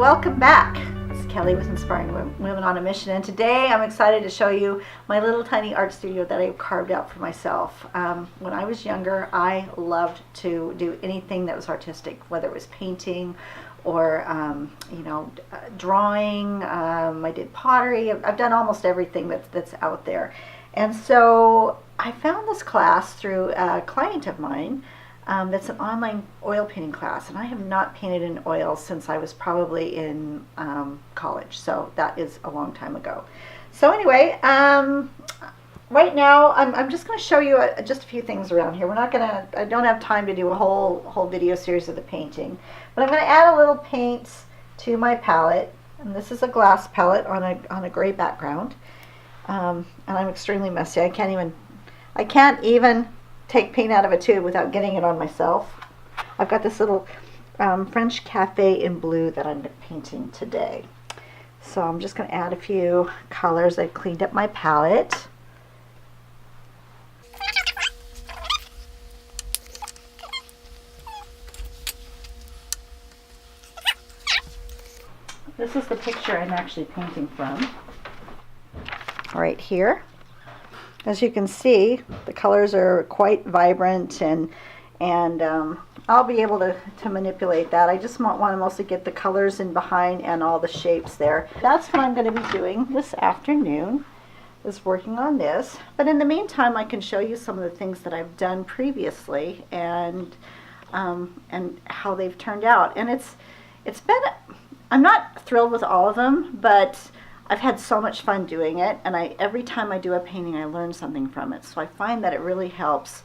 welcome back. It's Kelly with Inspiring Women on a Mission, and today I'm excited to show you my little tiny art studio that I carved out for myself. When I was younger, I loved to do anything that was artistic, whether it was painting or drawing. I did pottery. I've done almost everything that's out there. And so I found this class through a client of mine that's an online oil painting class, and I have not painted in oils since I was probably in college, so that is a long time ago. So anyway, right now I'm just going to show you just a few things around here. I don't have time to do a whole video series of the painting, but I'm going to add a little paint to my palette, and this is a glass palette on a gray background, and I'm extremely messy. I can't even take paint out of a tube without getting it on myself. I've got this little French cafe in blue that I'm painting today. So I'm just going to add a few colors. I've cleaned up my palette. This is the picture I'm actually painting from, right here. As you can see, the colors are quite vibrant, and I'll be able to manipulate that. I just want to mostly get the colors in behind and all the shapes there. That's what I'm going to be doing this afternoon, is working on this. But in the meantime, I can show you some of the things that I've done previously and how they've turned out. And it's been, I'm not thrilled with all of them, but I've had so much fun doing it, and every time I do a painting I learn something from it. So I find that it really helps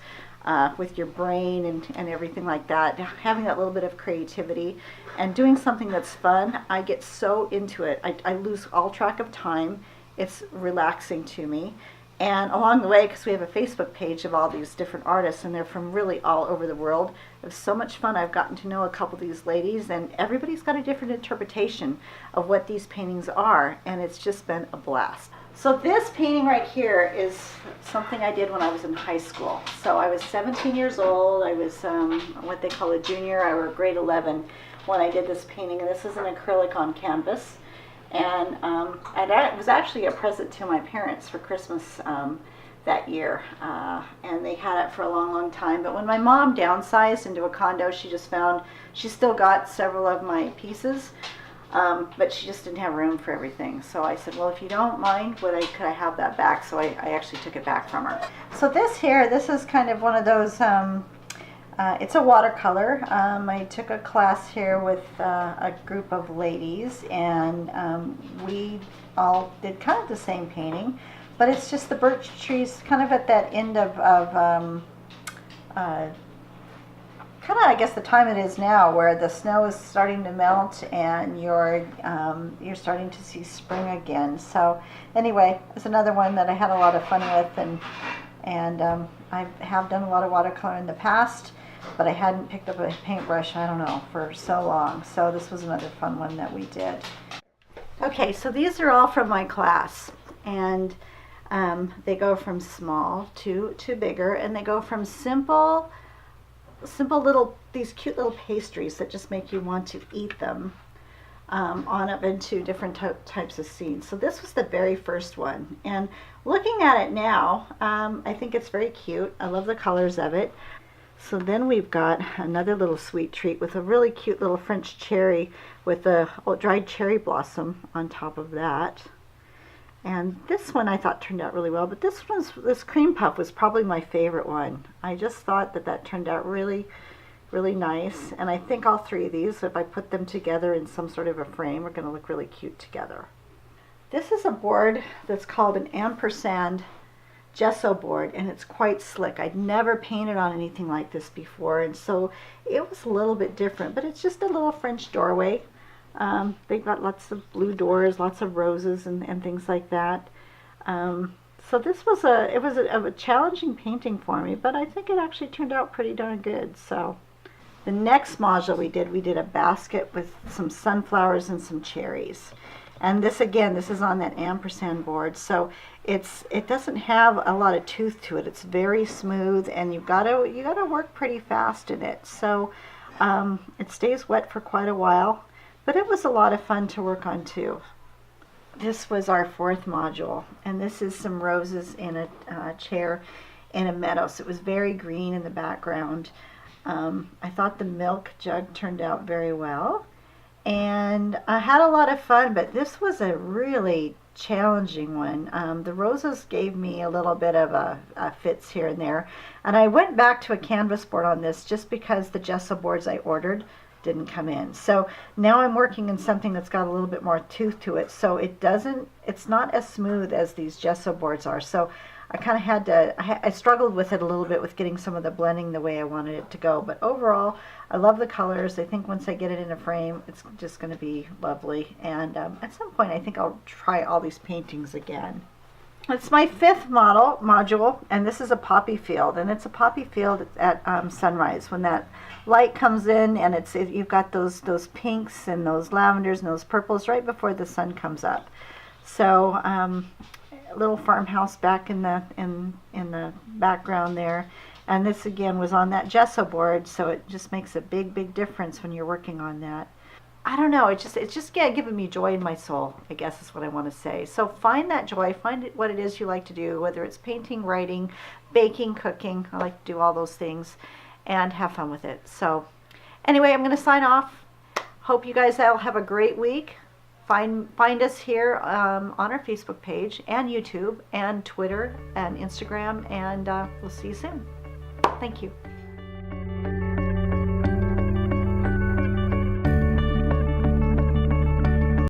with your brain and everything like that. Having that little bit of creativity and doing something that's fun, I get so into it. I lose all track of time. It's relaxing to me. And along the way, because we have a Facebook page of all these different artists, and they're from really all over the world, it was so much fun. I've gotten to know a couple of these ladies, and everybody's got a different interpretation of what these paintings are, and it's just been a blast. So this painting right here is something I did when I was in high school. So I was 17 years old. I was what they call a junior, or grade 11 when I did this painting, and this is an acrylic on canvas. And it was actually a present to my parents for Christmas that year, and they had it for a long time. But when my mom downsized into a condo, she just found she still got several of my pieces, but she just didn't have room for everything. So I said, well, if you don't mind, could I have that back? So I actually took it back from her. So this is kind of one of those, it's a watercolor. I took a class here with a group of ladies, and we all did kind of the same painting, but it's just the birch trees kind of at that end of kind of, I guess, the time it is now, where the snow is starting to melt and you're starting to see spring again. So anyway, it's another one that I had a lot of fun with, and I have done a lot of watercolor in the past, but I hadn't picked up a paintbrush, I don't know, for so long. So this was another fun one that we did. Okay, so these are all from my class, and they go from small to bigger, and they go from simple little, these cute little pastries that just make you want to eat them, on up into different types of scenes. So this was the very first one, and looking at it now, I think it's very cute. I love the colors of it. So then we've got another little sweet treat with a really cute little French cherry with a dried cherry blossom on top of that. And this one I thought turned out really well, but this cream puff was probably my favorite one. I just thought that turned out really, really nice. And I think all three of these, if I put them together in some sort of a frame, are going to look really cute together. This is a board that's called an ampersand gesso board, and it's quite slick. I'd never painted on anything like this before, and so it was a little bit different, but it's just a little French doorway. They've got lots of blue doors, lots of roses and things like that. So this was a challenging painting for me, but I think it actually turned out pretty darn good. So the next module we did a basket with some sunflowers and some cherries. And this, again, this is on that ampersand board, so it doesn't have a lot of tooth to it. It's very smooth, and you gotta work pretty fast in it. So it stays wet for quite a while. But it was a lot of fun to work on too. This was our fourth module, and this is some roses in a chair in a meadow. So it was very green in the background. I thought the milk jug turned out very well, and I had a lot of fun, but this was a really challenging one. The roses gave me a little bit of a fits here and there, and I went back to a canvas board on this just because the gesso boards I ordered didn't come in. So now I'm working in something that's got a little bit more tooth to it, so it's not as smooth as these gesso boards are. So I kind of had to, I struggled with it a little bit with getting some of the blending the way I wanted it to go. But overall, I love the colors. I think once I get it in a frame, it's just going to be lovely. And at some point, I think I'll try all these paintings again. It's my fifth module, and this is a poppy field. And it's a poppy field at sunrise, when that light comes in, and you've got those pinks and those lavenders and those purples right before the sun comes up. So little farmhouse back in the background there, and this again was on that gesso board, so it just makes a big difference when you're working on that. I don't know, it's just giving me joy in my soul, I guess is what I want to say. So find that joy, find what it is you like to do, whether it's painting, writing, baking, cooking. I like to do all those things, and have fun with it. So anyway, I'm going to sign off. Hope you guys all have a great week. Find us here on our Facebook page and YouTube and Twitter and Instagram, and we'll see you soon. Thank you.